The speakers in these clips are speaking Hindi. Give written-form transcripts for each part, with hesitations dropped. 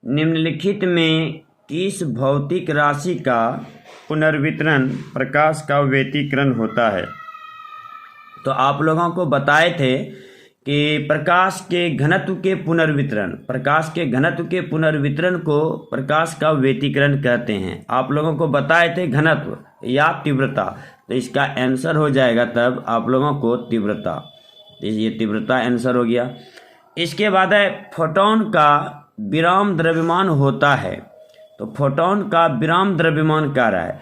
निम्नलिखित में किस भौतिक राशि का पुनर्वितरण प्रकाश का व्यतिकरण होता है? तो आप लोगों को बताए थे कि प्रकाश के घनत्व के पुनर्वितरण को प्रकाश का व्यतिकरण कहते हैं। आप लोगों को बताए थे घनत्व या तीव्रता, तो इसका आंसर हो जाएगा तब आप लोगों को तीव्रता। तो ये तीव्रता आंसर हो गया। इसके बाद है फोटोन का विराम द्रव्यमान होता है। तो फोटोन का विराम द्रव्यमान क्या रहा है?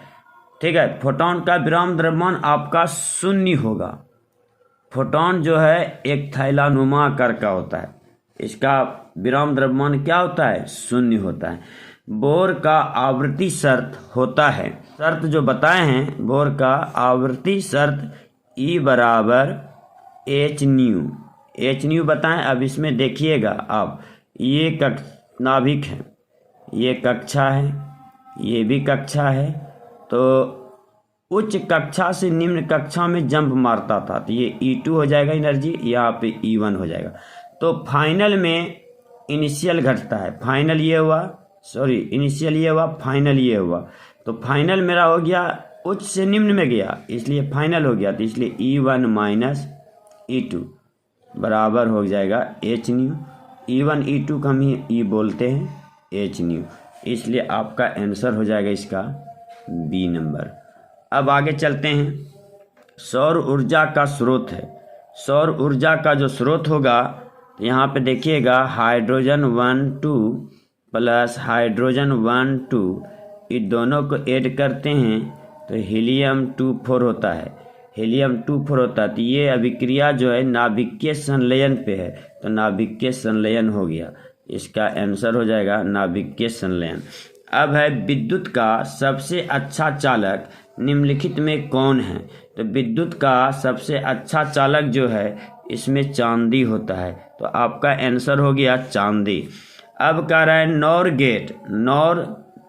ठीक है, फोटोन का विराम द्रव्यमान आपका शून्य होगा। फोटोन जो है एक थैलानुमा आकार का होता है, इसका विराम द्रव्यमान क्या होता है? शून्य होता है। बोर का आवृत्ति शर्त होता है, शर्त जो बताए हैं बोर का आवृत्ति शर्त E बराबर एच न्यू बताएं। अब इसमें देखिएगा आप, ये नाभिक है, ये कक्षा है, ये भी कक्षा है, तो उच्च कक्षा से निम्न कक्षा में जंप मारता था, तो ये E2 हो जाएगा एनर्जी, यहाँ पे E1 हो जाएगा। तो फाइनल में इनिशियल घटता है, फाइनल ये हुआ, इनिशियल ये हुआ, फाइनल ये हुआ। तो फाइनल मेरा हो गया उच्च से निम्न में गया, इसलिए फाइनल हो गया। तो इसलिए E1 माइनस E2 बराबर हो जाएगा एच न्यू। E1 E2 का हम E बोलते हैं एच न्यू, इसलिए आपका आंसर हो जाएगा इसका बी नंबर। अब आगे चलते हैं। सौर ऊर्जा का स्रोत है। सौर ऊर्जा का जो स्रोत होगा, यहाँ पे देखिएगा हाइड्रोजन 1 2 प्लस हाइड्रोजन 1 2, ये दोनों को ऐड करते हैं तो हीलियम 2 4 होता है, हीलियम 2 4 होता है। तो ये अभिक्रिया जो है नाभिकीय संलयन पे है, तो नाभिकीय संलयन हो गया, इसका आंसर हो जाएगा नाभिकीय संलयन। अब है विद्युत का सबसे अच्छा चालक निम्नलिखित में कौन है? तो विद्युत का सबसे अच्छा चालक जो है इसमें चांदी होता है, तो आपका आंसर हो गया चांदी। अब कह रहा है नॉर गेट, नॉर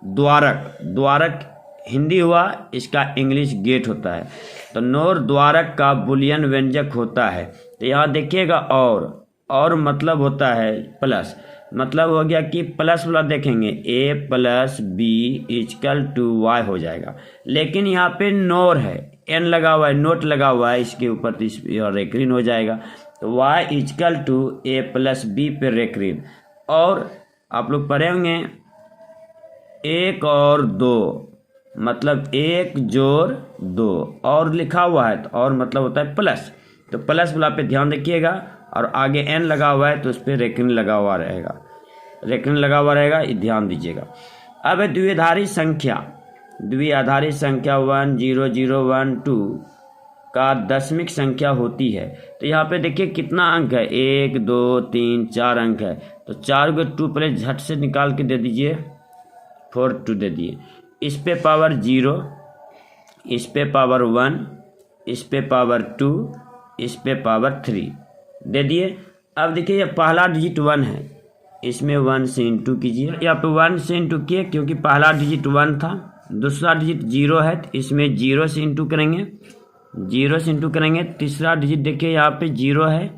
द्वारक हिंदी हुआ, इसका इंग्लिश गेट होता है। तो नॉर द्वारक का बुलियन व्यंजक होता है। तो यहाँ देखिएगा और मतलब होता है प्लस, मतलब हो गया कि प्लस वाला देखेंगे a plus B equal to Y हो जाएगा, लेकिन यहाँ पे नोर है, n लगा हुआ है, नोट लगा हुआ है इसके ऊपर, तो इस रेक्रीन हो जाएगा। तो y equal to a plus B पे रेक्रीन। और आप लोग पढ़े होंगे 1 और 2, मतलब 1 जोड़ 2, और लिखा हुआ है तो और मतलब होता है प्लस, तो प्लस वाला पे ध्यान रखिएगा। और आगे n लगा हुआ है तो उस पर रेक्रीन लगा हुआ रहेगा, ये ध्यान दीजिएगा। अब है द्विआधारी संख्या 1 0 0 1 2 का दशमिक संख्या होती है। तो यहाँ पे देखिए कितना अंक है, 1 2 3 4 अंक है, तो 4 को 2 पहले झट से निकाल के दे दीजिए, 4 2 दे दिए। इस पे पावर 0, इस पे पावर 1, इस पे पावर 2, इस पे पावर 3 दे दिए। अब देखिए ये पहला डिजिट 1 है, इसमें 1 से इंटू कीजिए, यहाँ पे 1 से इंटू किए क्योंकि पहला डिजिट 1 था। दूसरा डिजिट 0 है तो इसमें 0 से इंटू करेंगे, तीसरा डिजिट देखिए यहाँ पे 0 है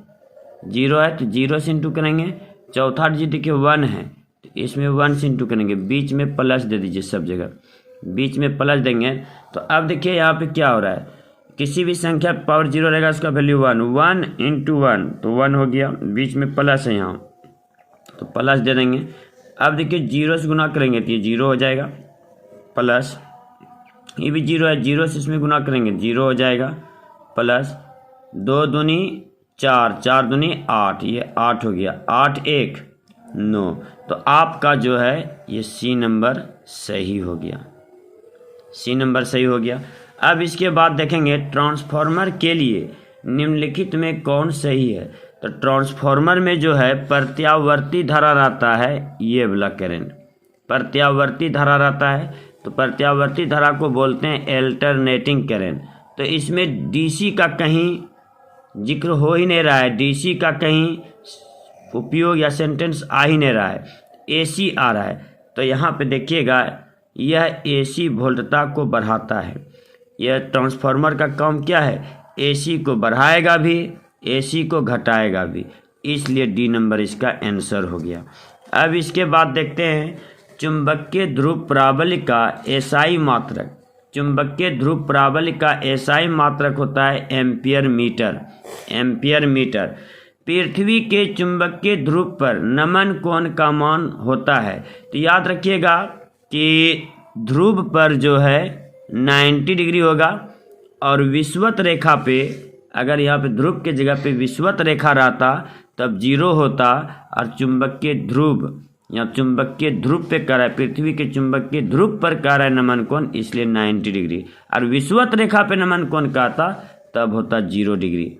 तो 0 से इंटू करेंगे। चौथा डिजिट देखिए 1 है तो इसमें 1 से इंटू करेंगे, बीच में प्लस दे दीजिए, सब जगह बीच में प्लस देंगे। तो अब देखिए यहाँ पे क्या हो रहा है, किसी भी संख्या पावर 0 रहेगा उसका वैल्यू 1 इंटू 1 तो 1 हो गया, बीच में प्लस है यहाँ तो प्लस दे देंगे। अब देखिए 0 से गुना करेंगे तो ये 0 हो जाएगा, प्लस ये भी 0 है, 0 से इसमें गुना करेंगे 0 हो जाएगा, प्लस 2 दूनी 4, 4 दूनी 8, ये 8 हो गया, 8 1 9। तो आपका जो है ये सी नंबर सही हो गया, अब इसके बाद देखेंगे ट्रांसफार्मर के लिए निम्नलिखित में कौन सही है? तो ट्रांसफार्मर में जो है प्रत्यावर्ती धारा रहता है, ये वाला करंट प्रत्यावर्ती धारा रहता है, तो प्रत्यावर्ती धारा को बोलते हैं अल्टरनेटिंग करंट। तो इसमें डीसी का कहीं जिक्र हो ही नहीं रहा है, डीसी का कहीं उपयोग या सेंटेंस आ ही नहीं रहा है, एसी आ रहा है। तो यहाँ पे देखिएगा यह एसी वोल्टता को बढ़ाता है, यह ट्रांसफार्मर का काम क्या है, एसी को बढ़ाएगा भी एसी को घटाएगा भी, इसलिए डी नंबर इसका आंसर हो गया। अब इसके बाद देखते हैं चुंबकीय ध्रुव प्राबल्य का एसआई मात्रक। चुंबकीय ध्रुव प्राबल्य का एसआई मात्रक होता है एम्पियर मीटर। Ampere metre. पृथ्वी के चुंबकीय ध्रुव पर नमन कोण का मान होता है। तो याद रखिएगा कि ध्रुव पर जो है 90 डिग्री होगा और विषुवत रेखा पे, अगर यहाँ पे ध्रुव के जगह पे विषुवत रेखा रहता तब 0 होता, और चुंबकीय ध्रुव या चुंबकीय ध्रुव पे कर रहा है, पृथ्वी के चुंबकीय ध्रुव पर कर रहा है नमन कोण, इसलिए 90 डिग्री, और विषुवत रेखा पे नमन कोण का आता तब होता 0 डिग्री।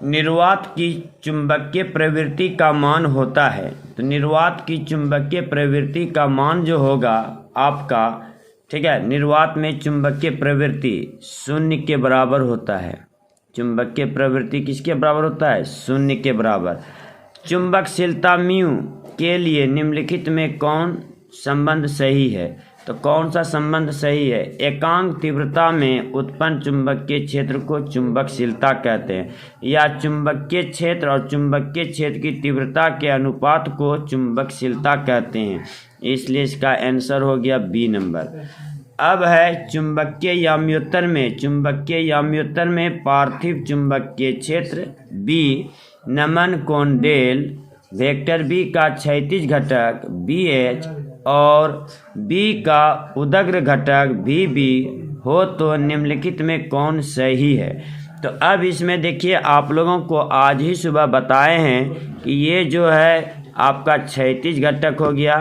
निर्वात की चुंबकीय प्रवृत्ति का मान होता है। तो निर्वात की चुंबकीय प्रवृत्ति का मान जो होगा आपका, ठीक है, निर्वात में चुंबकीय प्रवृत्ति 0 के बराबर होता है। चुंबकीय प्रवृत्ति किसके बराबर होता है? 0 के बराबर। चुंबकशीलता म्यू के लिए निम्नलिखित में कौन संबंध सही है? तो कौन सा संबंध सही है? एकांक तीव्रता में उत्पन्न चुंबकीय क्षेत्र को चुंबकशीलता कहते हैं, या चुंबकीय क्षेत्र और चुंबकीय क्षेत्र की तीव्रता के अनुपात को चुंबकशीलता कहते हैं। इसलिए इसका आंसर हो गया बी नंबर। अब है चुंबकीय याम्योत्तर में। चुंबकीय याम्योत्तर में पार्थिव चुंबकीय क्षेत्र बी, नमन कोण डेल, वेक्टर बी का क्षैतिज घटक बी एच और बी का उदग्र घटक बी बी हो तो निम्नलिखित में कौन सही है? तो अब इसमें देखिए, आप लोगों को आज ही सुबह बताए हैं कि ये जो है आपका क्षैतिज घटक हो गया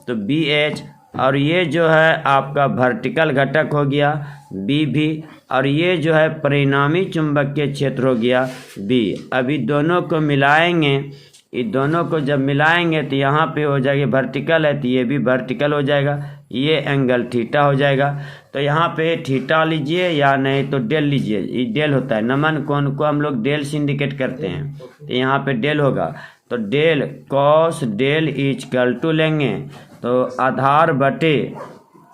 तो बी एच, और ये जो है आपका वर्टिकल घटक हो गया बी भी, और ये जो है परिणामी चुंबकीय क्षेत्र हो गया बी। अभी दोनों को मिलाएंगे, ये दोनों को जब मिलाएंगे तो यहाँ पे हो जाएगी वर्टिकल है तो ये भी वर्टिकल हो जाएगा, ये एंगल थीटा हो जाएगा। तो यहाँ पे थीटा लीजिए या नहीं तो डेल लीजिए, ये डेल होता है। नमन कोण को हम लोग डेल से इंडिकेट करते हैं, तो यहाँ पे डेल होगा। तो del cross del equal to लेंगे तो आधार बटे,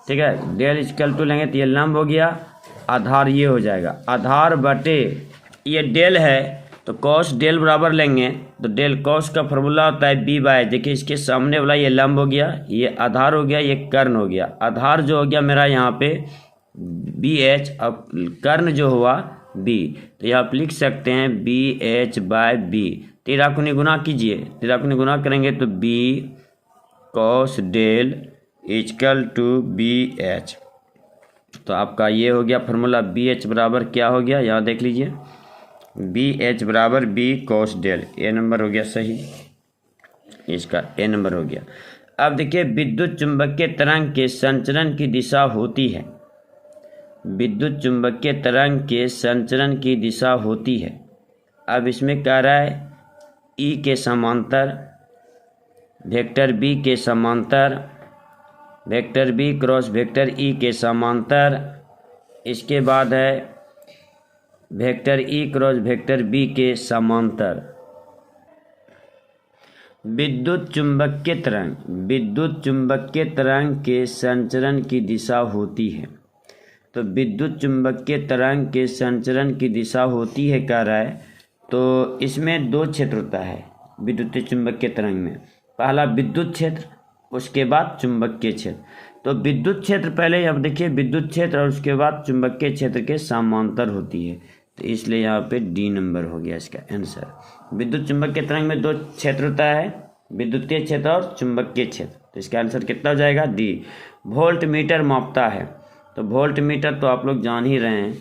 ठीक है, डेल इक्वल टू लेंगे तो ये लंब हो गया, आधार ये हो जाएगा, आधार बटे ये डेल है तो कॉस डेल बराबर लेंगे तो डेल कॉस का फॉर्मूला होता है बी बाय, देखिए इसके सामने वाला ये लंब हो गया, ये आधार हो गया, ये कर्ण हो गया। आधार जो हो गया मेरा यहाँ पे बी एच और कर्ण जो हुआ बी, तो यहाँ आप लिख सकते हैं बी एच बाय बी। तिराकुनी गुना कीजिए, तिराकुनी गुना करेंगे तो B cross del equal to B H. तो आपका ये हो गया फॉर्मूला, बी एच बराबर क्या हो गया, यहाँ देख लीजिए, बी एच बराबर बी कॉस डेल। ए नंबर हो गया सही, इसका ए नंबर हो गया। अब देखिए, विद्युत चुंबकीय तरंग के संचरण की दिशा होती है। विद्युत चुंबकीय तरंग के संचरण की दिशा होती है। अब इसमें कह रहा है ई के समांतर, वेक्टर बी के समांतर, vector B cross vector E के समांतर, इसके बाद है vector E cross vector B के समांतर। विद्युत चुंबकीय तरंग, विद्युत चुंबकीय तरंग के संचरण की दिशा होती है। तो विद्युत चुंबकीय तरंग के संचरण की दिशा होती है कह रहा है, तो इसमें 2 क्षेत्र होता है विद्युत चुंबकीय तरंग में। पहला विद्युत क्षेत्र, उसके बाद चुंबकीय क्षेत्र। तो विद्युत क्षेत्र पहले, अब देखिए विद्युत क्षेत्र और उसके बाद चुंबकीय क्षेत्र के समांतर होती है, तो इसलिए यहाँ पे डी नंबर हो गया इसका आंसर। विद्युत चुंबकीय तरंग में 2 क्षेत्र होता है, विद्युतीय क्षेत्र और चुंबकीय क्षेत्र, तो इसका आंसर कितना हो जाएगा? डी। वोल्ट मीटर मापता है। तो वोल्ट मीटर तो आप लोग जान ही रहे हैं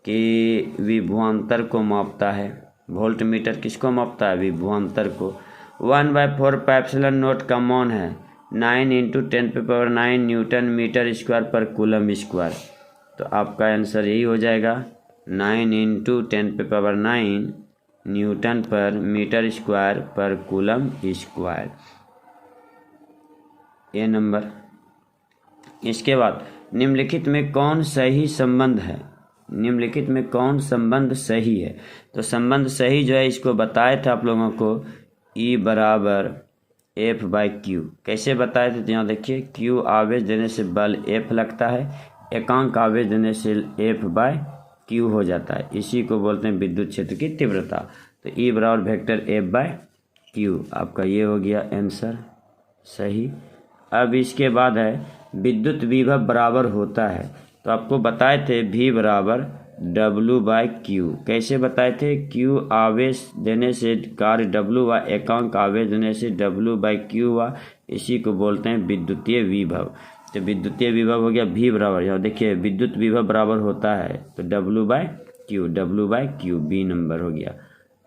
कि विभवांतर को मापता है। वोल्ट मीटर किसको मापता है? विभवांतर को। 1/4 पाइप्सिलन नोट का मान है 9 × 10⁹ न्यूटन मीटर स्क्वायर पर कूलम स्क्वायर। तो आपका आंसर यही हो जाएगा 9 × 10⁹ न्यूटन पर मीटर स्क्वायर पर कूलम स्क्वायर। ये नंबर। इसके बाद निम्नलिखित में कौन सही संबंध है? निम्नलिखित में कौन संबंध सही है? तो संबंध सही जो है इसको बताए थे आप लोगों को, E बराबर F/Q। कैसे बताए थे? तो यहाँ देखिए, Q आवेश देने से बल F लगता है, एकांक आवेश देने से F/Q हो जाता है। इसी को बोलते हैं विद्युत क्षेत्र की तीव्रता। तो E बराबर वेक्टर F/Q। क्यू, आपका ये हो गया आंसर सही। अब इसके बाद है विद्युत विभव बराबर होता है, तो आपको बताए थे V बराबर W/Q। कैसे बताए थे? Q आवेश देने से कार्य W हुआ, एकांक आवेश देने से W/Q हुआ, इसी को बोलते हैं विद्युतीय विभव। तो विद्युतीय विभव हो गया V बराबर, यहाँ देखिए विद्युत विभव बराबर होता है तो W/Q B नंबर हो गया।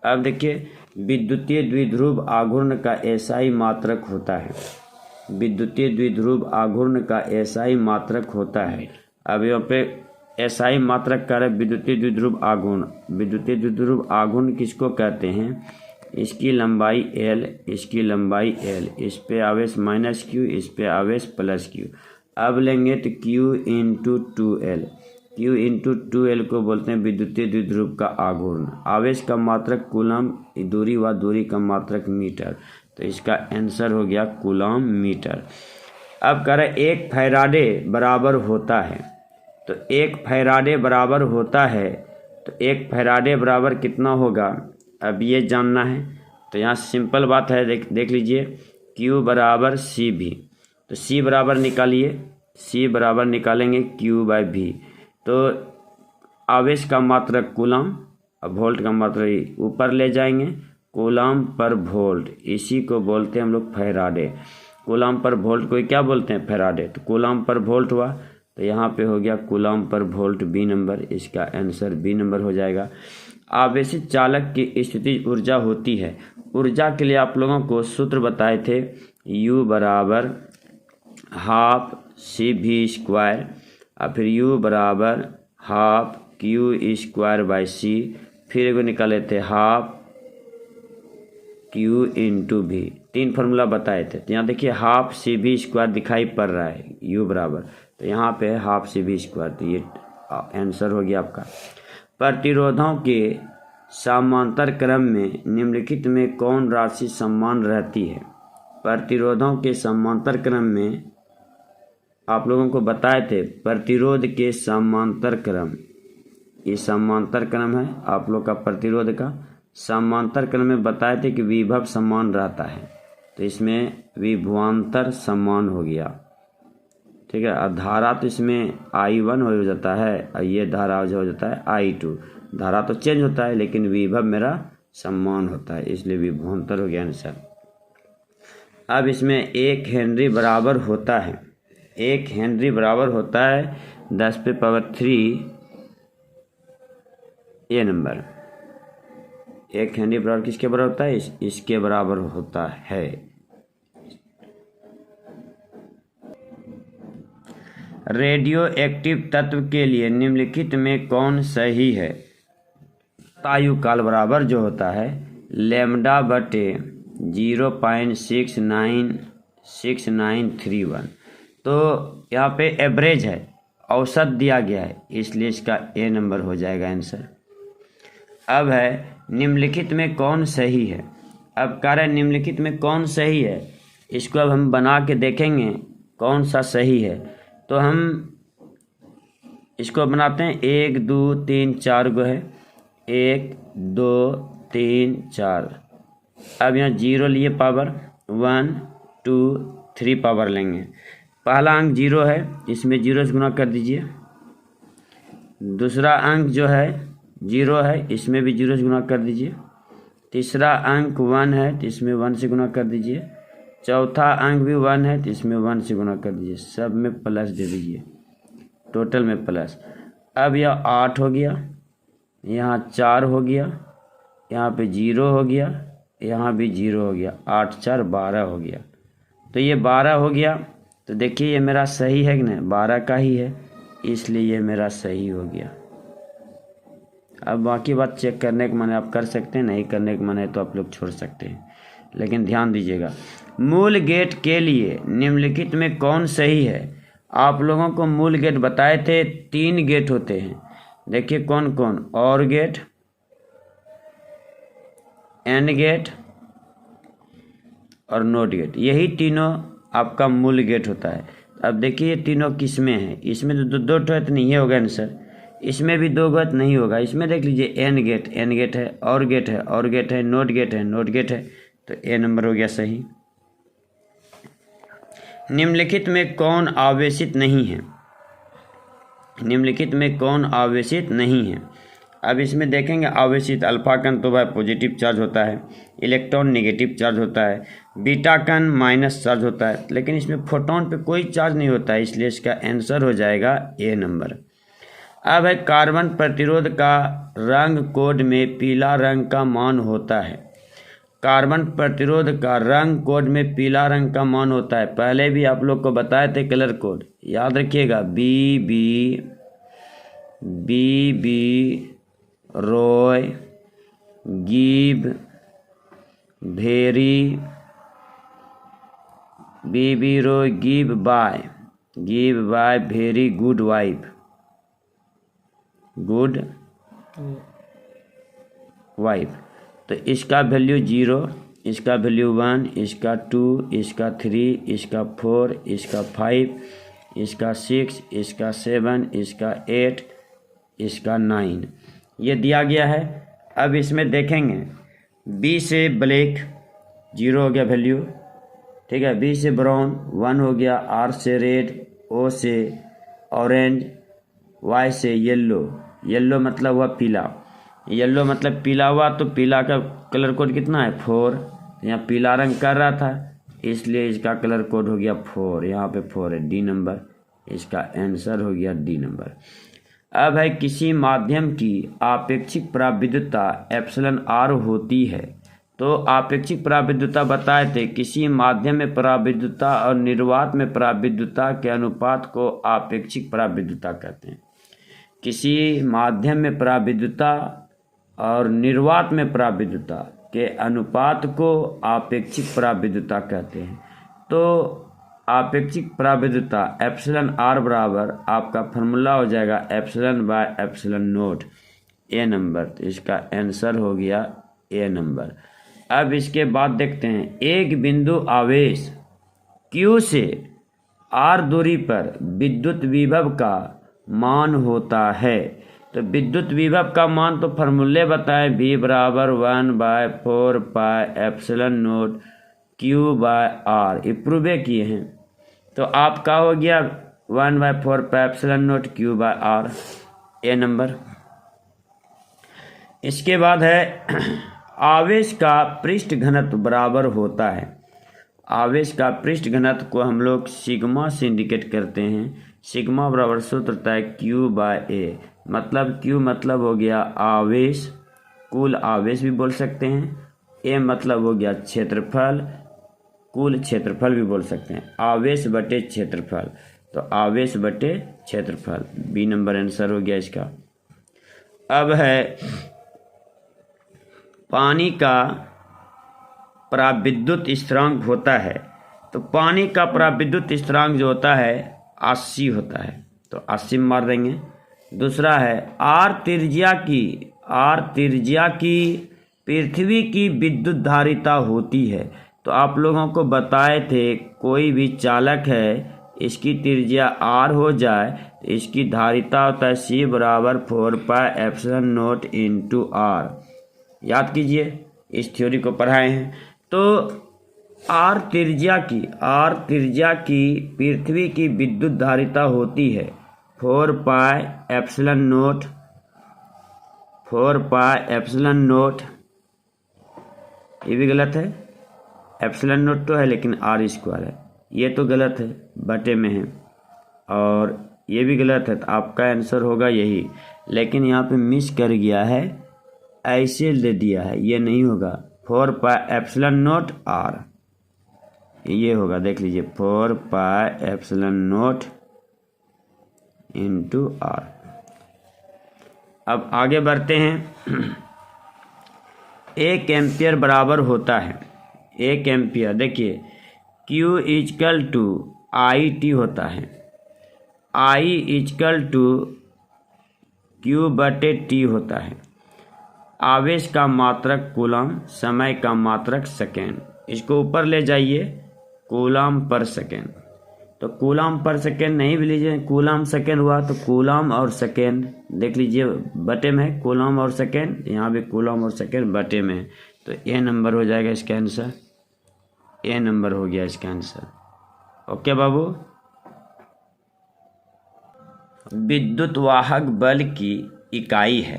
अब देखिए विद्युतीय द्विध्रुव आघूर्ण का SI मात्रक होता है, विद्युतीय द्विध्रुव आघूर्ण का SI मात्रक होता है। अब यहाँ पे SI मात्रक का है विद्युतीय द्विध्रुव आघूर्ण। विद्युतीय द्विध्रुव आघूर्ण किसको कहते हैं? इसकी लंबाई L, इसकी लंबाई L, इस पे आवेश -Q, इस पे आवेश +Q। अब लेंगे तो Q into 2L, Q into 2L को बोलते हैं विद्युतीय द्विध्रुव का आघूर्ण। आवेश का मात्रक कूलम, दूरी व दूरी का मात्रक मीटर, तो इसका आंसर हो गया कूलम मीटर। अब कह रहे 1 फैराडे बराबर होता है, तो 1 फैराडे बराबर होता है, तो 1 फैराडे बराबर कितना होगा अब ये जानना है। तो यहाँ सिंपल बात है, देख लीजिए Q बराबर CV, तो C बराबर निकालिए, C बराबर निकालेंगे Q/V। तो आवेश का मात्रक कूलम, अब वोल्ट का मात्रक ऊपर ले जाएंगे, कूलम पर वोल्ट, इसी को बोलते हैं हम लोग फैराडे। कूलम पर वोल्ट को क्या बोलते हैं? फैराडे। तो कूलम पर वोल्ट हुआ, तो यहाँ पे हो गया coulomb per volt B number, इसका आंसर B नंबर हो जाएगा। आवेशित चालक की स्थितिज ऊर्जा होती है। ऊर्जा के लिए आप लोगों को सूत्र बताए थे, U बराबर ½ CV², और फिर U बराबर ½ Q²/C, फिर एगो निकाले थे ½ Q इंटू V। 3 फार्मूला बताए थे। तो यहाँ देखिए ½ CV² दिखाई पड़ रहा है U बराबर, तो यहाँ पे ½ CV², तो ये आंसर हो गया आपका। प्रतिरोधों के समांतर क्रम में निम्नलिखित में कौन राशि समान रहती है? प्रतिरोधों के समांतर क्रम में आप लोगों को बताए थे प्रतिरोध के समांतर क्रम, ये समांतर क्रम है आप लोग का प्रतिरोध का। समांतर क्रम में बताए थे कि विभव समान रहता है, तो इसमें विभवांतर समान हो गया, ठीक है। और धारा तो इसमें I1 हो जाता है, और ये धारा हो जाता है I2। धारा तो चेंज होता है लेकिन विभव मेरा समान होता है, इसलिए विभवांतर हो गया आंसर। अब इसमें 1 हेनरी बराबर होता है, 1 हेनरी बराबर होता है 10⁻³ ये नंबर। 1 हेनरी बराबर किसके बराबर होता है? इसके बराबर होता है। रेडियो एक्टिव तत्व के लिए निम्नलिखित में कौन सही है? आयुकाल बराबर जो होता है λ/0.696931, तो यहाँ पे एवरेज है, औसत दिया गया है, इसलिए इसका A नंबर हो जाएगा आंसर। अब है निम्नलिखित में कौन सही है? अब कह रहे निम्नलिखित में कौन सही है, इसको अब हम बना के देखेंगे कौन सा सही है। तो हम इसको बनाते हैं, 1 2 3 4 गो है, 1 2 3 4। अब यहाँ 0 लिए पावर, 1 2 3 पावर लेंगे। पहला अंक 0 है, इसमें 0 से गुना कर दीजिए। दूसरा अंक जो है 0 है, इसमें भी 0 से गुना कर दीजिए। तीसरा अंक 1 है, तो इसमें 1 से गुना कर दीजिए। चौथा अंक भी 1 है, तो इसमें 1 से गुना कर दीजिए। सब में प्लस दे दीजिए, टोटल में प्लस। अब यह 8 हो गया, यहाँ 4 हो गया, यहाँ पे 0 हो गया, यहाँ भी 0 हो गया। 8 4 12 हो गया, तो ये 12 हो गया। तो देखिए ये मेरा सही है कि नहीं? 12 का ही है, इसलिए ये मेरा सही हो गया। अब बाकी बात चेक करने के मन है आप कर सकते हैं, नहीं करने के मन है तो आप लोग छोड़ सकते हैं, लेकिन ध्यान दीजिएगा। मूल गेट के लिए निम्नलिखित में कौन सही है? आप लोगों को मूल गेट बताए थे 3 गेट होते हैं, देखिए कौन कौन? और गेट, एंड गेट और नोट गेट, यही तीनों आपका मूल गेट होता है। अब देखिए ये तीनों किस में है? इसमें तो 2 है, तो नहीं होगा आंसर। इसमें भी 2 गट नहीं होगा। इसमें देख लीजिए एन गेट है, और गेट है, और गेट है, नोट गेट है, नोट गेट है, तो ए नंबर हो गया सही। निम्नलिखित में कौन आवेशित नहीं है? निम्नलिखित में कौन आवेशित नहीं है? अब इसमें देखेंगे आवेशित अल्फा कण तो भाई पॉजिटिव चार्ज होता है, इलेक्ट्रॉन नेगेटिव चार्ज होता है, बीटा कण माइनस चार्ज होता है, लेकिन इसमें फोटोन पे कोई चार्ज नहीं होता है, इसलिए इसका आंसर हो जाएगा ए नंबर। अब है कार्बन प्रतिरोध का रंग कोड में पीला रंग का मान होता है। कार्बन प्रतिरोध का रंग कोड में पीला रंग का मान होता है। पहले भी आप लोग को बताए थे कलर कोड, याद रखिएगा, B B Roy, give, very, B Roy, give by, very good wife, good wife. तो इसका वैल्यू 0, इसका वैल्यू 1, इसका 2, इसका 3, इसका 4, इसका 5, इसका 6, इसका 7, इसका 8, इसका 9 ये दिया गया है। अब इसमें देखेंगे बी से ब्लैक 0 हो गया वैल्यू, ठीक है, बी से ब्राउन 1 हो गया, आर से रेड, ओ से ऑरेंज, वाई से येलो, येलो मतलब हुआ पीला, येलो मतलब पीला हुआ, तो पीला का कलर कोड कितना है 4, यहाँ पीला रंग कर रहा था इसलिए इसका कलर कोड हो गया 4, यहाँ पे 4 है, डी नंबर इसका आंसर हो गया, डी नंबर। अब है किसी माध्यम की आपेक्षिक पराविद्युतता एप्सिलॉन आर होती है। तो आपेक्षिक पराविद्युतता बताए थे, किसी माध्यम में पराविद्युतता और निर्वात में पराविद्युतता के अनुपात को आपेक्षिक पराविद्युतता कहते हैं। किसी माध्यम में पराविद्युतता और निर्वात में पराविद्युतता के अनुपात को आपेक्षिक पराविद्युतता कहते हैं। तो आपेक्षिक पराविद्युतता एप्सिलॉन आर बराबर आपका फॉर्मूला हो जाएगा epsilon by epsilon note, A number. तो इसका आंसर हो गया ए नंबर। अब इसके बाद देखते हैं, एक बिंदु आवेश Q से R दूरी पर विद्युत विभव का मान होता है। तो विद्युत विभव का मान तो फॉर्मूले बताएं, V बराबर 1/4 pi epsilon naught Q by R, ये प्रूवे किए हैं। तो आपका हो गया 1/4 pi epsilon naught Q by R, a number. इसके बाद है आवेश का पृष्ठ घनत्व बराबर होता है। आवेश का पृष्ठ घनत्व को हम लोग सिग्मा से इंडिकेट करते हैं। सिग्मा बराबर सूत्र होता है Q बाय A, मतलब Q मतलब हो गया आवेश, कुल आवेश भी बोल सकते हैं, A मतलब हो गया क्षेत्रफल, कुल क्षेत्रफल भी बोल सकते हैं, आवेश बटे क्षेत्रफल। तो आवेश बटे क्षेत्रफल, बी नंबर आंसर हो गया इसका। अब है पानी का पराविद्युत स्थिरांक होता है। तो पानी का पराविद्युत स्थिरांक जो होता है 80 होता है, तो 80 मार देंगे। दूसरा है आर त्रिज्या की पृथ्वी की विद्युत धारिता होती है। तो आप लोगों को बताए थे, कोई भी चालक है इसकी त्रिज्या आर हो जाए तो इसकी धारिता होता है C बराबर 4 pi epsilon naught into R. याद कीजिए, इस थ्योरी को पढ़ाए हैं। तो आर त्रिज्या की पृथ्वी की विद्युत धारिता होती है 4 पाई एप्सिलॉन नोट, ये भी गलत है, एप्सिलॉन नोट तो है लेकिन आर स्क्वायर है, ये तो गलत है, बटे में है, और ये भी गलत है। तो आपका आंसर होगा यही, लेकिन यहाँ पे मिस कर गया है, ऐसे दे दिया है, ये नहीं होगा। 4 पाई एप्सिलॉन नोट आर, ये होगा, देख लीजिए 4 pi epsilon naught into R. अब आगे बढ़ते हैं। 1 एम्पियर बराबर होता है, 1 एम्पियर देखिए Q equal to I T होता है, I इजकल टू Q बटे T होता है। आवेश का मात्रक कूलम, समय का मात्रक सेकेंड, इसको ऊपर ले जाइए कूलम पर सेकेंड। तो कूलम पर सेकेंड नहीं भी लीजिए, कूलम सेकेंड हुआ तो कूलम और सेकेंड देख लीजिए बटे में है, कूलम और सेकेंड, यहाँ भी कूलम और सेकेंड बटे में है। तो ए नंबर हो जाएगा इसका आंसर, ए नंबर हो गया इसका आंसर। ओके बाबू। विद्युत वाहक बल की इकाई है।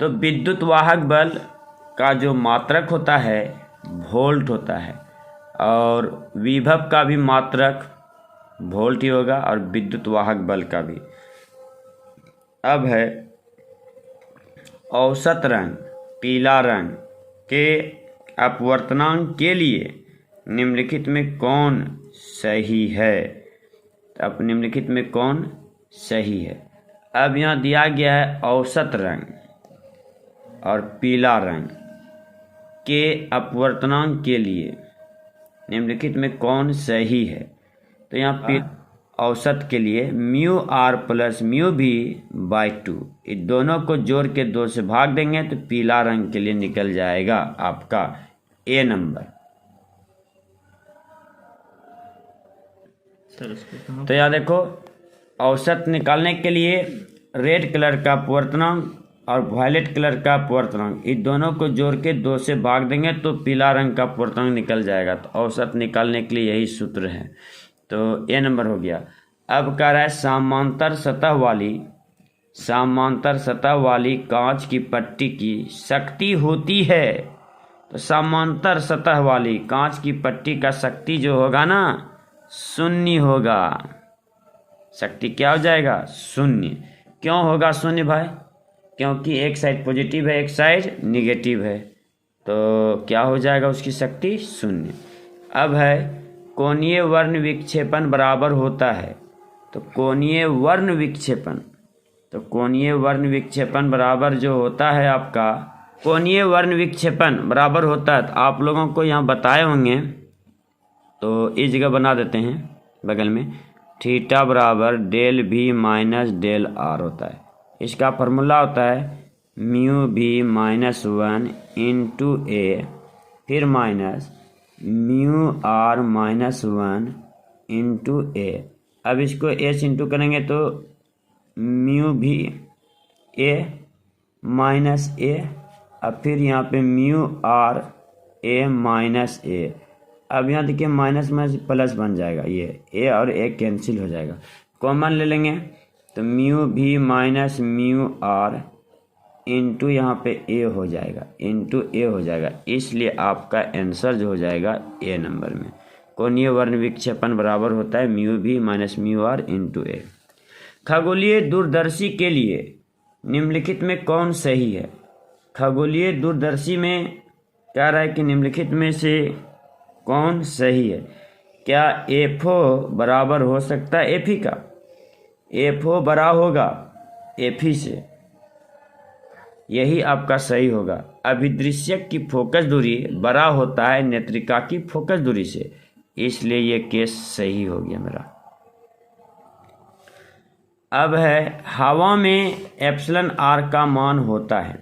तो विद्युत वाहक बल का जो मात्रक होता है वोल्ट होता है, और विभव का भी मात्रक वोल्ट ही होगा, और विद्युत वाहक बल का भी। अब है औसत रंग पीला रंग के अपवर्तनांक के लिए निम्नलिखित में कौन सही है। अब निम्नलिखित में कौन सही है। अब यहाँ दिया गया है औसत रंग और पीला रंग के अपवर्तनांक के लिए निम्नलिखित में कौन सही है। तो यहाँ औसत के लिए म्यू आर प्लस म्यू भी बाई 2, इन दोनों को जोड़ के 2 से भाग देंगे तो पीला रंग के लिए निकल जाएगा आपका ए नंबर। तो यहाँ देखो, औसत निकालने के लिए रेड कलर का अपवर्तनांक और वायलेट कलर का अपवर्तनांक, इन दोनों को जोड़ के 2 से भाग देंगे तो पीला रंग का अपवर्तनांक निकल जाएगा। तो औसत निकालने के लिए यही सूत्र है, तो ए नंबर हो गया। अब कह रहा है समांतर सतह वाली कांच की पट्टी की शक्ति होती है। तो समांतर सतह वाली कांच की पट्टी का शक्ति जो होगा ना, शून्य होगा। शक्ति क्या हो जाएगा, शून्य। क्यों होगा शून्य भाई, क्योंकि एक साइड पॉजिटिव है एक साइड निगेटिव है, तो क्या हो जाएगा उसकी शक्ति शून्य। अब है कोणीय वर्ण विक्षेपण बराबर होता है। तो कोणीय वर्ण विक्षेपण बराबर जो होता है आपका, कोणीय वर्ण विक्षेपण बराबर होता है, तो आप लोगों को यहाँ बताए होंगे, तो इस जगह बना देते हैं बगल में, थीटा बराबर डेल भी माइनस डेल आर होता है। इसका फॉर्मूला होता है म्यू भी माइनस 1 इंटू ए, फिर minus mu r minus 1 into a. अब इसको ए से इंटू करेंगे तो म्यू भी ए माइनस ए, अब फिर यहाँ पे म्यू आर ए माइनस ए। अब यहाँ देखिए माइनस माइनस प्लस बन जाएगा, ये ए और ए कैंसिल हो जाएगा, कॉमन ले लेंगे तो म्यू भी माइनस म्यू आर इंटू यहाँ पे ए हो जाएगा, इंटू ए हो जाएगा। इसलिए आपका आंसर जो हो जाएगा ए नंबर में। कोणीय वर्ण विक्षेपण बराबर होता है म्यू भी माइनस म्यू आर इंटू ए। खगोलीय दूरदर्शी के लिए निम्नलिखित में कौन सही है। खगोलीय दूरदर्शी में कह रहा है कि निम्नलिखित में से कौन सही है। क्या एफओ बराबर हो सकता है एफी का, एफओ बड़ा होगा एफी से, यही आपका सही होगा। अभिदृश्यक की फोकस दूरी बड़ा होता है नेत्रिका की फोकस दूरी से, इसलिए ये केस सही हो गया मेरा। अब है हवा में एप्सिलॉन आर का मान होता है।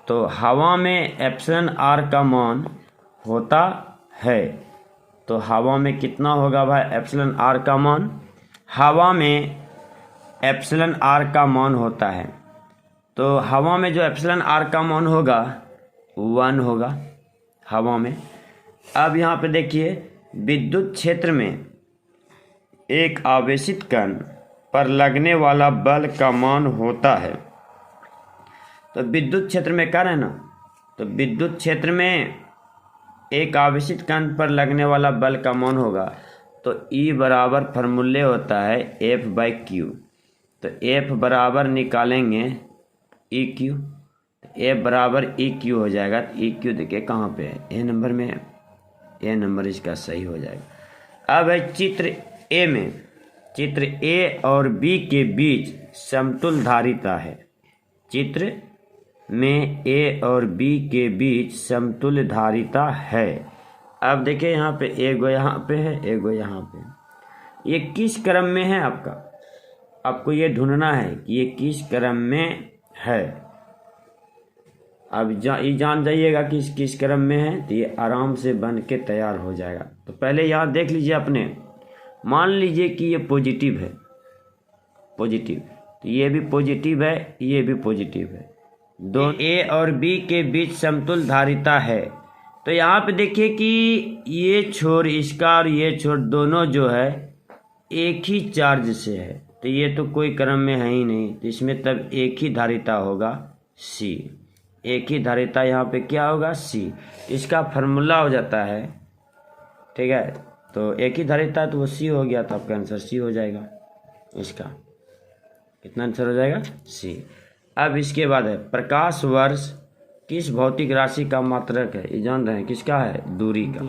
तो हवा में एप्सिलॉन आर का मान होता है, तो हवा में कितना होगा भाई एप्सिलॉन आर का मान। हवा में एप्सिलॉन आर का मान होता है, तो हवा में जो एप्सिलॉन आर का मान होगा 1 होगा हवा में। अब यहाँ पे देखिए, विद्युत क्षेत्र में एक आवेशित कण पर लगने वाला बल का मान होता है। तो विद्युत क्षेत्र में क्या है ना, तो विद्युत क्षेत्र में एक आवेशित कण पर लगने वाला बल का मान होगा, तो E बराबर फार्मूले होता है F/Q। तो F बराबर निकालेंगे EQ, F बराबर EQ हो जाएगा। तो EQ देखिए कहाँ पे है, ए नंबर में है, ए नंबर इसका सही हो जाएगा। अब है चित्र ए में, चित्र ए और बी के बीच समतुल धारिता है। चित्र में ए और बी के बीच समतुल्य धारिता है। अब देखिए यहाँ पे एगो यहाँ पे है, एगो यहाँ पे। ये किस क्रम में है आपको ये ढूंढना है कि ये किस क्रम में है। अब ये जान जाइएगा कि किस क्रम में है, तो ये आराम से बन के तैयार हो जाएगा। तो पहले यहाँ देख लीजिए अपने, मान लीजिए कि ये पॉजिटिव है, पॉजिटिव, तो ये भी पॉजिटिव है, ये भी पॉजिटिव है। दो ए और बी के बीच समतुल धारिता है। तो यहाँ पे देखिए कि ये छोर इसका और ये छोर दोनों जो है एक ही चार्ज से है, तो ये तो कोई क्रम में है ही नहीं, तो इसमें तब एक ही धारिता होगा सी। एक ही धारिता यहाँ पे क्या होगा सी। इसका फार्मूला हो जाता है, ठीक है, तो एक ही धारिता तो वो सी हो गया, तो आपका आंसर सी हो जाएगा। इसका कितना आंसर हो जाएगा सी। अब इसके बाद है प्रकाश वर्ष किस भौतिक राशि का मात्रक है। ये जान रहे हैं किसका है, दूरी का।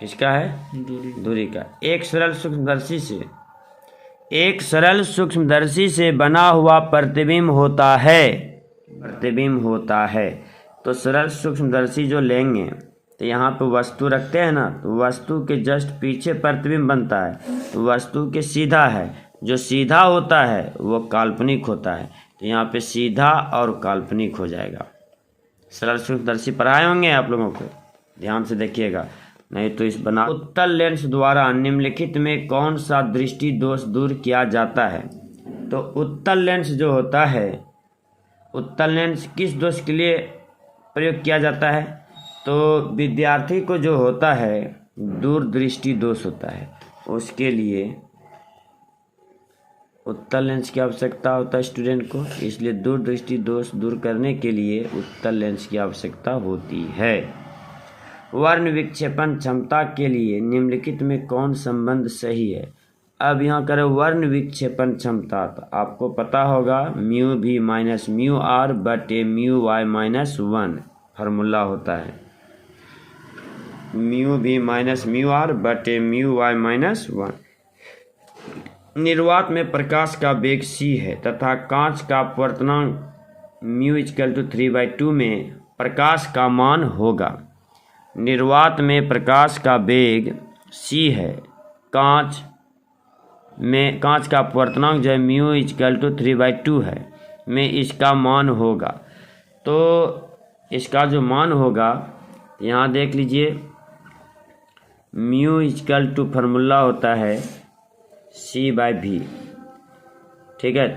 किसका है, दूरी का। एक सरल सूक्ष्मदर्शी से बना हुआ प्रतिबिंब होता है। तो सरल सूक्ष्मदर्शी जो लेंगे तो यहाँ पे वस्तु रखते हैं ना, तो वस्तु के जस्ट पीछे प्रतिबिंब बनता है, तो वस्तु के सीधा है, जो सीधा होता है वो काल्पनिक होता है, तो यहाँ पे सीधा और काल्पनिक हो जाएगा। सरल सूक्ष्मदर्शी पढ़ाए होंगे आप लोगों को, ध्यान से देखिएगा, नहीं तो इस बना। उत्तल लेंस द्वारा निम्नलिखित में कौन सा दृष्टि दोष दूर किया जाता है। तो उत्तल लेंस जो होता है, उत्तल लेंस किस दोष के लिए प्रयोग किया जाता है, तो विद्यार्थी को जो होता है दूरदृष्टि दोष होता है, उसके लिए उत्तल लेंस की आवश्यकता होता है स्टूडेंट को, इसलिए दूरदृष्टि दोष दूर करने के लिए उत्तल लेंस की आवश्यकता होती है। वर्ण विक्षेपण क्षमता के लिए निम्नलिखित में कौन संबंध सही है। अब यहाँ करें वर्ण विक्षेपण क्षमता, तो आपको पता होगा म्यू भी माइनस म्यू आर बटे म्यू वाई माइनस 1 फार्मूला होता है। म्यू भी माइनस म्यू आर बटे म्यू वाई माइनस 1। निर्वात में प्रकाश का वेग c है तथा कांच का अपवर्तनांक म्यू इक्वल टू 3/2 में प्रकाश का मान होगा। निर्वात में प्रकाश का वेग c है, कांच का अपवर्तनांक जो है म्यू इक्वल टू 3/2 है, में इसका मान होगा। तो इसका जो मान होगा यहाँ देख लीजिए, म्यू इक्वल टू फार्मूला होता है c/v, ठीक है।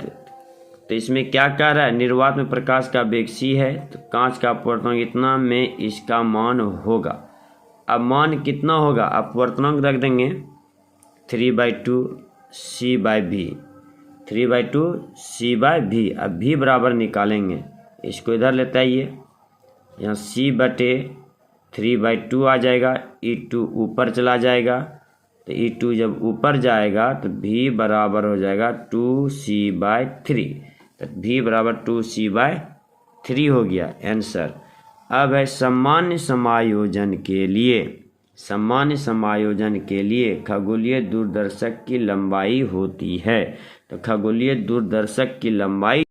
तो इसमें क्या कह रहा है, निर्वात में प्रकाश का वेग c है, तो कांच का अपवर्तनांक इतना में इसका मान होगा। अब मान कितना होगा, अपवर्तनांक रख देंगे 3/2 c/v, 3/2 c/v। अब v बराबर निकालेंगे, इसको इधर लेते आइए, यहाँ c बटे 3/2 आ जाएगा, E2 ऊपर चला जाएगा, तो E2 जब ऊपर जाएगा तो v बराबर हो जाएगा 2c/3, तो v बराबर 2c/3 हो गया आंसर। अब है सामान्य समायोजन के लिए खगोलीय दूरदर्शक की लंबाई होती है। तो खगोलीय दूरदर्शक की लंबाई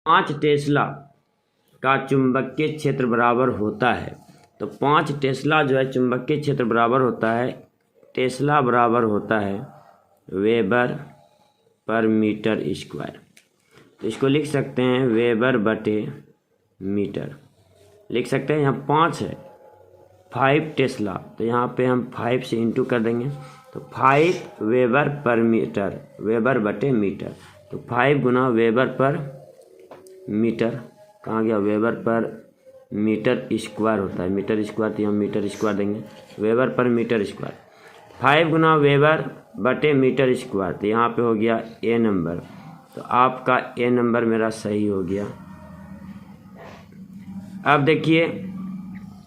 5 टेस्ला का चुंबकीय क्षेत्र बराबर होता है। तो 5 टेस्ला जो है चुंबकीय क्षेत्र बराबर होता है, टेस्ला बराबर होता है वेबर पर मीटर स्क्वायर। तो इसको लिख सकते हैं वेबर बटे मीटर, लिख सकते हैं। यहाँ 5 है, 5 टेस्ला, तो यहाँ पे हम 5 से इंटू कर देंगे, तो 5 वेबर पर मीटर, वेबर बटे मीटर। तो 5 गुना वेबर पर मीटर, कहाँ गया, वेबर पर मीटर स्क्वायर होता है, मीटर स्क्वायर, तो यहाँ मीटर स्क्वायर देंगे, वेबर पर मीटर स्क्वायर। 5 गुना वेबर बटे मीटर स्क्वायर, तो यहाँ पे हो गया ए नंबर। तो आपका ए नंबर मेरा सही हो गया। अब देखिए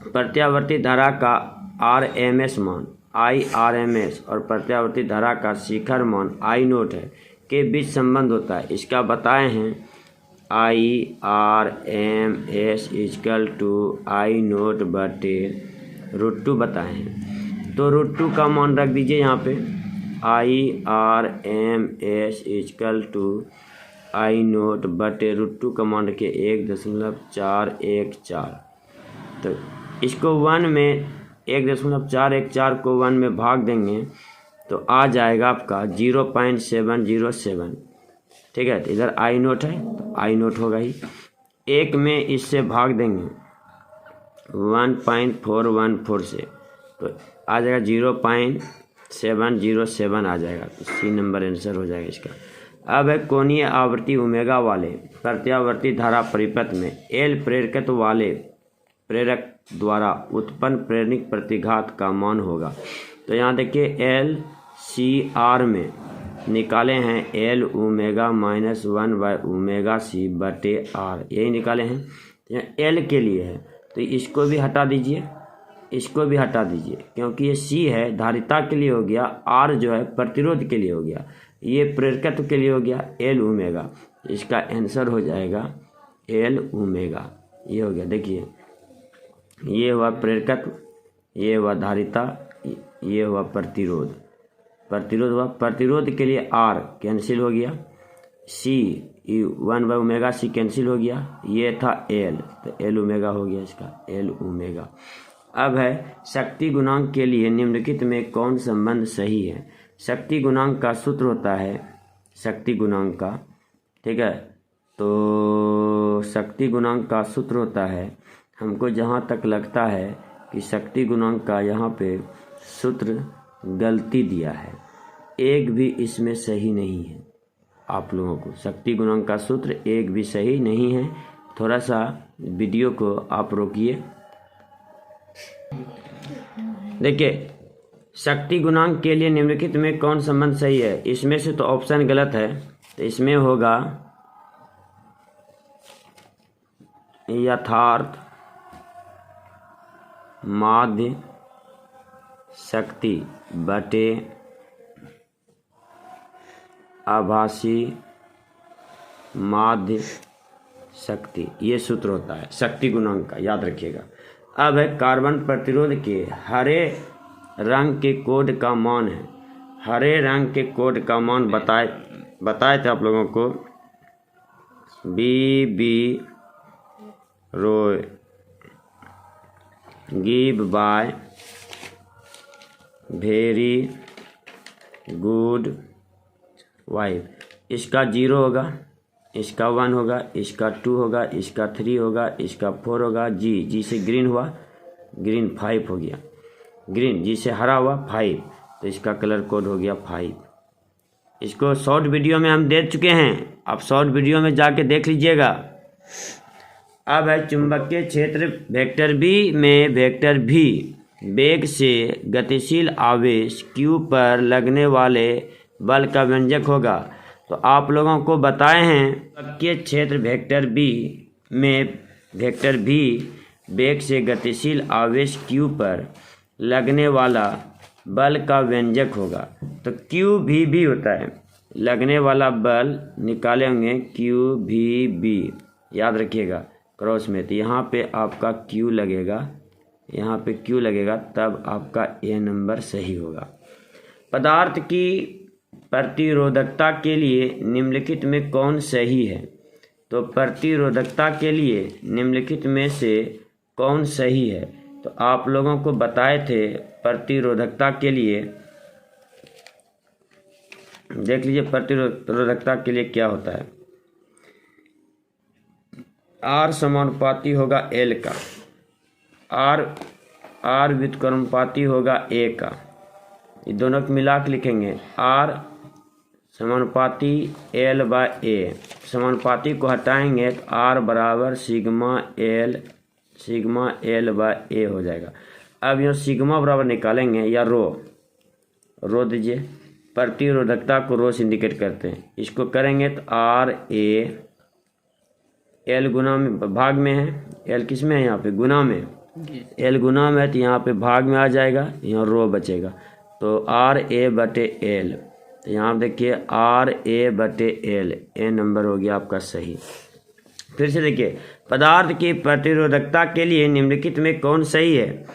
प्रत्यावर्ती धारा का RMS मान IRMS और प्रत्यावर्ती धारा का शिखर मान I0 है के बीच संबंध होता है, इसका बताए हैं। IRMS इक्वल टू I0 बटे √2 बताए हैं। तो √2 का मान रख दीजिए यहाँ पे। IRMS इक्वल टू I0 बटे √2 का मान रखिए 1.414। तो इसको 1 में 1.414 को 1 में भाग देंगे तो आ जाएगा आपका 0.707। ठीक है, तो इधर I0 है तो I0 होगा ही। 1 में इससे भाग देंगे 1.414 से, तो आ जाएगा 0.707 आ जाएगा। तो C नंबर आंसर हो जाएगा इसका। अब है कोणीय आवृत्ति ओमेगा वाले प्रत्यावर्ती धारा परिपथ में L प्रेरकत्व वाले प्रेरक द्वारा उत्पन्न प्रेरणिक प्रतिघात का मान होगा। तो यहाँ देखिए LCR में निकाले हैं L ओमेगा -1/ओमेगा C बटे R, यही निकाले हैं। तो यहाँ L के लिए है तो इसको भी हटा दीजिए, इसको भी हटा दीजिए, क्योंकि ये C है धारिता के लिए हो गया, R जो है प्रतिरोध के लिए हो गया, ये प्रेरकत्व के लिए हो गया L ओमेगा। इसका आंसर हो जाएगा L ओमेगा। ये हो गया, देखिए ये हुआ प्रेरकत्व, ये हुआ धारिता, ये हुआ प्रतिरोध, प्रतिरोध हुआ, प्रतिरोध के लिए R कैंसिल हो गया, C 1/ओमेगा C कैंसिल हो गया, ये था L, तो L ओमेगा हो गया इसका L ओमेगा। अब है शक्ति गुणांक के लिए निम्नलिखित में कौन संबंध सही है। शक्ति गुणांक का सूत्र होता है, शक्ति गुणांक का, ठीक है, तो शक्ति गुणांक का सूत्र होता है, हमको जहाँ तक लगता है कि शक्ति गुणांक का यहाँ पे सूत्र गलती दिया है, एक भी इसमें सही नहीं है। आप लोगों को शक्ति गुणांक का सूत्र एक भी सही नहीं है। थोड़ा सा वीडियो को आप रोकिए। देखिए शक्ति गुणांक के लिए निम्नलिखित में कौन संबंध सही है। इसमें से तो ऑप्शन गलत है, तो इसमें होगा यथार्थ माध्य शक्ति बटे आभासी माध्य शक्ति, ये सूत्र होता है शक्ति गुणांक का, याद रखिएगा। अब है कार्बन प्रतिरोध के हरे रंग के कोड का मान है। हरे रंग के कोड का मान बताए थे आप लोगों को, BB Roy give by very good wife. इसका 0 होगा, इसका 1 होगा, इसका 2 होगा, इसका 3 होगा, इसका 4 होगा। जी से ग्रीन हुआ, ग्रीन 5 हो गया, ग्रीन जी से हरा हुआ 5, तो इसका कलर कोड हो गया 5। इसको शॉर्ट वीडियो में हम दे चुके हैं, आप शॉर्ट वीडियो में जाके देख लीजिएगा। अब है चुंबकीय क्षेत्र वेक्टर बी में वेक्टर भी वेग से गतिशील आवेश Q पर लगने वाले बल का व्यंजक होगा। तो आप लोगों को बताए हैं चुंबकीय क्षेत्र वेक्टर बी में वेक्टर भी वेग से गतिशील आवेश Q पर लगने वाला बल का व्यंजक होगा। तो QVB होता है, लगने वाला बल निकाले होंगे QVB, याद रखिएगा क्रॉस में। तो यहाँ पे आपका Q लगेगा, यहाँ पे Q लगेगा, तब आपका A नंबर सही होगा। पदार्थ की प्रतिरोधकता के लिए निम्नलिखित में कौन सही है। तो प्रतिरोधकता के लिए निम्नलिखित में से कौन सही है। तो आप लोगों को बताए थे प्रतिरोधकता के लिए देख लीजिए प्रतिरोधकता के लिए क्या होता है। R समानुपाती होगा L का, R व्युत्क्रमानुपाती होगा A का। ये दोनों को मिला के लिखेंगे R समानुपाती L/A। समानुपाती को हटाएंगे तो R बराबर सिग्मा L/A हो जाएगा। अब यहाँ सिग्मा बराबर निकालेंगे या रो दीजिए, प्रतिरोधकता को रो से इंडिकेट करते हैं। इसको करेंगे तो RA, L गुना में भाग में है, L किस में है यहाँ पे गुना में, L गुना में है तो यहाँ पे भाग में आ जाएगा, यहाँ रो बचेगा तो RA/L। तो यहाँ देखिए RA/L, A नंबर हो गया आपका सही। फिर से देखिए, पदार्थ की प्रतिरोधकता के लिए निम्नलिखित में कौन सही है।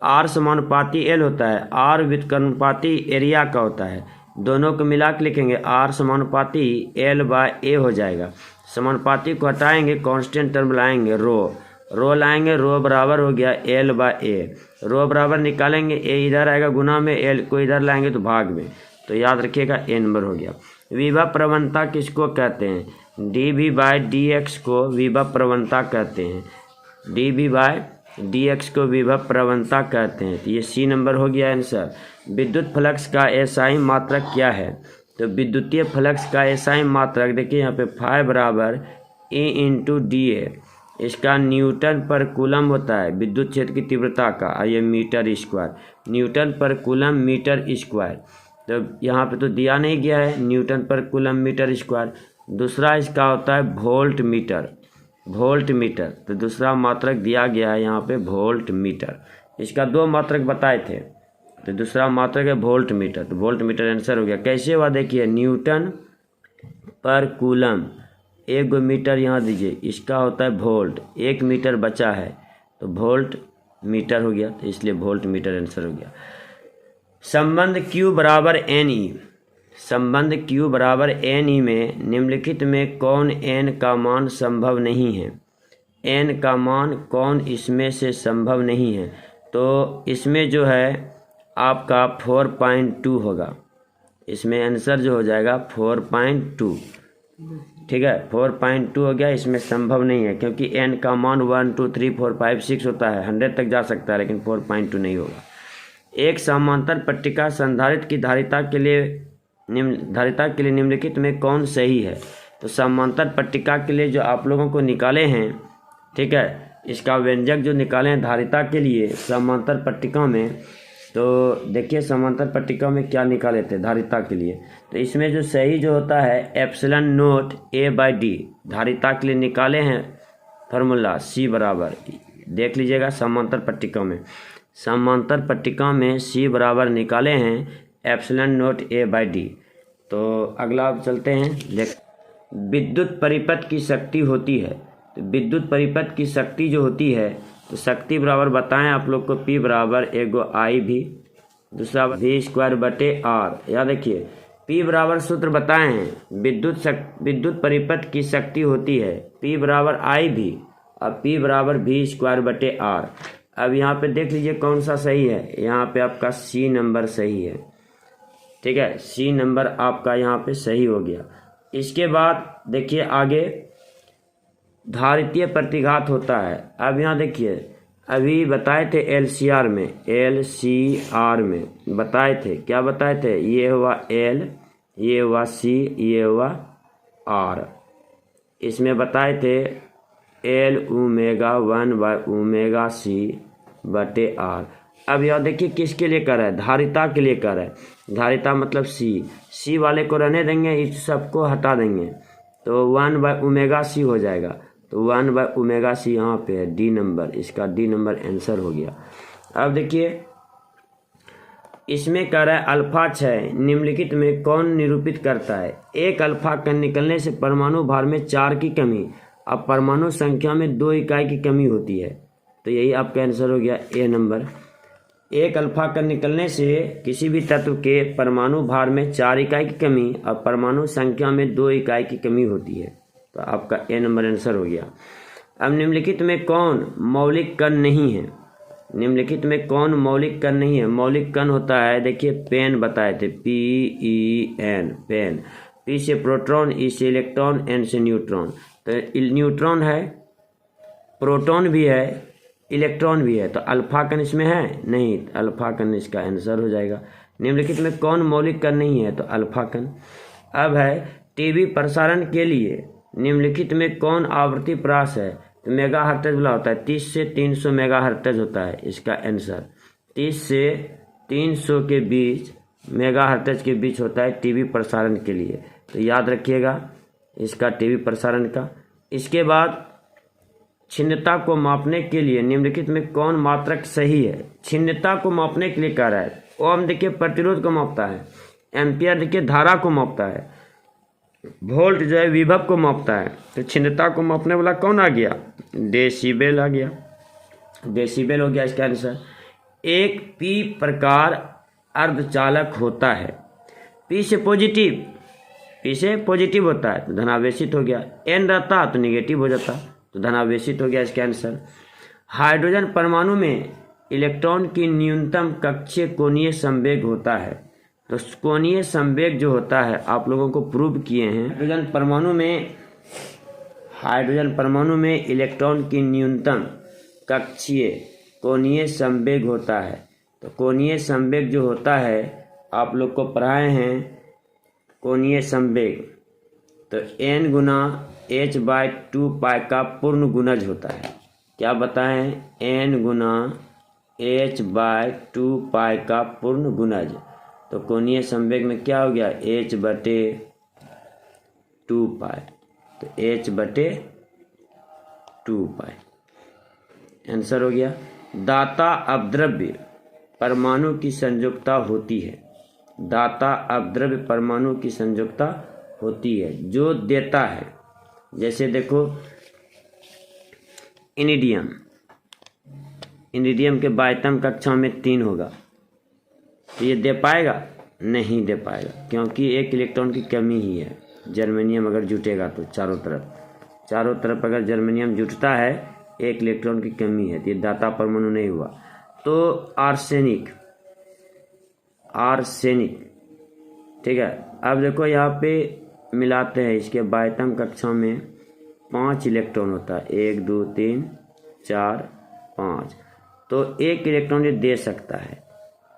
R समानुपाती L होता है, R व्युत्क्रमानुपाती एरिया का होता है। दोनों को मिला के लिखेंगे R समानुपाती L/A हो जाएगा। समानुपाती को हटाएंगे, कांस्टेंट टर्म लाएंगे, रो लाएंगे, रो बराबर हो गया L/A। रो बराबर निकालेंगे, A इधर आएगा गुना में, L को इधर लाएंगे तो भाग में, तो याद रखिएगा A नंबर हो गया। विभव प्रवणता किसको कहते हैं। dV/dx को विभव प्रवणता कहते हैं, dV/dx को विभव प्रवणता कहते हैं। तो ये C नंबर हो गया आंसर। विद्युत फ्लक्स का एसआई मात्रक क्या है। तो विद्युतीय फ्लक्स का एसआई मात्रक देखिए यहाँ पे फाई बराबर E/dA, इसका न्यूटन पर कूलम होता है विद्युत क्षेत्र की तीव्रता का, और ये मीटर स्क्वायर, न्यूटन पर कूलम मीटर स्क्वायर। तो यहाँ पे तो दिया नहीं गया है न्यूटन पर कूलम मीटर स्क्वायर। दूसरा इसका होता है वोल्ट मीटर, तो दूसरा मात्रक दिया गया है यहाँ पे वोल्ट मीटर। इसका दो मात्रक बताए थे, तो दूसरा मात्रक है वोल्ट मीटर, तो वोल्ट मीटर आंसर हो गया। कैसे हुआ देखिए, न्यूटन पर कूलम, एक मीटर यहाँ दीजिए, इसका होता है वोल्ट, 1 मीटर बचा है तो वोल्ट मीटर हो गया, तो इसलिए वोल्ट मीटर आंसर हो गया। संबंध Q बराबर NE में निम्नलिखित में कौन n का मान संभव नहीं है। n का मान कौन इसमें से संभव नहीं है। तो इसमें जो है आपका 4.2 होगा, इसमें आंसर जो हो जाएगा 4.2, ठीक है 4.2 हो गया। इसमें संभव नहीं है क्योंकि n का मान 1 2 3 4 5 6 होता है, 100 तक जा सकता है, लेकिन 4.2 नहीं होगा। एक समांतर पट्टिका संधारित्र की धारिता के लिए निम्नलिखित में कौन सही है। तो समांतर पट्टिका के लिए जो आप लोगों को निकाले हैं, ठीक है, इसका व्यंजक जो निकाले हैं धारिता के लिए समांतर पट्टिका में, तो देखिए समांतर पट्टिका में क्या निकाले थे धारिता के लिए। तो इसमें जो सही जो होता है ε0 A/d, धारिता के लिए निकाले हैं फार्मूला C बराबर, देख लीजिएगा समांतर पट्टिका में C बराबर निकाले हैं ε0 A/d। तो अगला आप चलते हैं, विद्युत परिपथ की शक्ति होती है। तो विद्युत परिपथ की शक्ति जो होती है, तो शक्ति बराबर बताएं आप लोग को, P बराबर एगो IV, दूसरा V²/R। याद रखिए P बराबर सूत्र बताए हैं, विद्युत परिपथ की शक्ति होती है P बराबर IV और P बराबर V²/R। अब यहाँ पे देख लीजिए कौन सा सही है, यहाँ पे आपका C नंबर सही है, ठीक है, C नंबर आपका यहाँ पे सही हो गया। इसके बाद देखिए आगे धारितीय प्रतिघात होता है। अब यहाँ देखिए अभी बताए थे LCR में बताए थे, क्या बताए थे, ये हुआ L, ये हुआ C, ये हुआ R। इसमें बताए थे L⍵1/⍵c/R। अब यह देखिए किसके लिए कर रहा है, धारिता के लिए कर रहा है। धारिता मतलब C वाले को रहने देंगे, इस सबको हटा देंगे तो 1/⍵c हो जाएगा। तो 1/⍵c यहाँ पे है, D नंबर, इसका D नंबर आंसर हो गया। अब देखिए इसमें कह रहा है अल्फा 6 निम्नलिखित में कौन निरूपित करता है। एक अल्फा कण निकलने से परमाणु भार में 4 की कमी, अब परमाणु संख्या में 2 इकाई की कमी होती है, तो यही आपका आंसर हो गया A नंबर। एक अल्फा कण निकलने से किसी भी तत्व के परमाणु भार में 4 इकाई की कमी और परमाणु संख्या में 2 इकाई की कमी होती है, तो आपका A नंबर आंसर हो गया। अब निम्नलिखित में कौन मौलिक कण नहीं है। निम्नलिखित में कौन मौलिक कण नहीं है? मौलिक कण होता है, देखिए पेन बताए थे, PEN, पेन। P से प्रोटॉन, E से इलेक्ट्रॉन, N से न्यूट्रॉन। तो न्यूट्रॉन है, प्रोटॉन भी है, इलेक्ट्रॉन भी है, तो अल्फा कण इसमें है नहीं, अल्फा कण इसका आंसर हो जाएगा। निम्नलिखित में कौन मौलिक कण नहीं है? तो अल्फा कण। अब है टीवी प्रसारण के लिए निम्नलिखित में कौन आवृत्ति प्रास है? तो मेगा हर्ट्ज वाला होता है, 30 से 300 मेगा हर्ट्ज होता है इसका आंसर। 30 से 300 के बीच मेगा हर्ट्ज के बीच होता है टीवी प्रसारण के लिए, तो याद रखिएगा इसका टीवी प्रसारण का। इसके बाद छिन्नता को मापने के लिए निम्नलिखित में कौन मात्रक सही है? छिन्नता को मापने के लिए कह रहा है। ओम देखिए प्रतिरोध को मापता है, एम्पियर देखिए धारा को मापता है, वोल्ट जो है विभव को मापता है। तो छिन्नता को मापने वाला कौन आ गया? डेसिबल आ गया, डेसिबल हो गया इसका आंसर। एक पी प्रकार अर्धचालक होता है, पी से पॉजिटिव होता है तो धनावेशित हो गया, एन रहता तो निगेटिव हो जाता तो धनावेशित हो गया इसका आंसर। हाइड्रोजन परमाणु में इलेक्ट्रॉन की न्यूनतम कक्षीय कोणीय संवेग होता है, तो कोणीय संवेग जो होता है आप लोगों को प्रूव किए हैं। हाइड्रोजन परमाणु में इलेक्ट्रॉन की न्यूनतम कक्षीय कोणीय संवेग होता है, तो कोणीय संवेग जो होता है आप लोग को पढ़ाए हैं कोणीय संवेग, तो n गुना h/2 पाई का पूर्ण गुणज होता है। क्या बताएं? n गुना h/2 पाई का पूर्ण गुणज। तो कोणीय संवेग में क्या हो गया? h/2 पाई, तो h/2 पाई आंसर हो गया। दाता अपद्रव्य परमाणु की संयुक्ता होती है, दाता अपद्रव्य परमाणु की संयुक्ता होती है जो देता है। जैसे देखो इनिडियम के बाह्यतम कक्षा में 3 होगा, तो ये दे पाएगा? नहीं दे पाएगा, क्योंकि एक इलेक्ट्रॉन की कमी ही है। जर्मेनियम अगर जुटेगा तो चारों तरफ अगर जर्मेनियम जुटता है, एक इलेक्ट्रॉन की कमी है, तो ये दाता परमाणु नहीं हुआ। तो आर्सेनिक, ठीक है। अब देखो यहाँ पे मिलाते हैं, इसके बाह्यतम कक्षा में 5 इलेक्ट्रॉन होता है, 1 2 3 4 5, तो एक इलेक्ट्रॉन ये दे सकता है।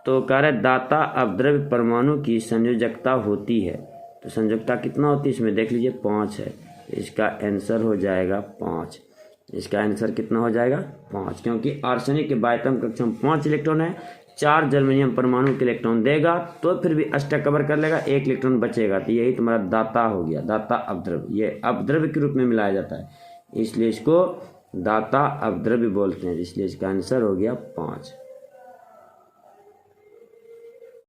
तो कह रहे दाता अपद्रव्य परमाणु की संयोजकता होती है, तो संयोजकता कितना होती है इसमें देख लीजिए, 5 है, इसका आंसर हो जाएगा 5। इसका आंसर कितना हो जाएगा? 5, क्योंकि आर्सेनिक के बाह्यतम कक्षा में 5 इलेक्ट्रॉन है, 4 जर्मेनियम परमाणु के इलेक्ट्रॉन देगा तो फिर भी अष्टक कवर कर लेगा, 1 इलेक्ट्रॉन बचेगा, तो यही तुम्हारा दाता हो गया, दाता अपद्रव्य। ये अपद्रव्य के रूप में मिलाया जाता है, इसलिए इसको दाता अपद्रव्य बोलते हैं, इसलिए इसका आंसर हो गया 5।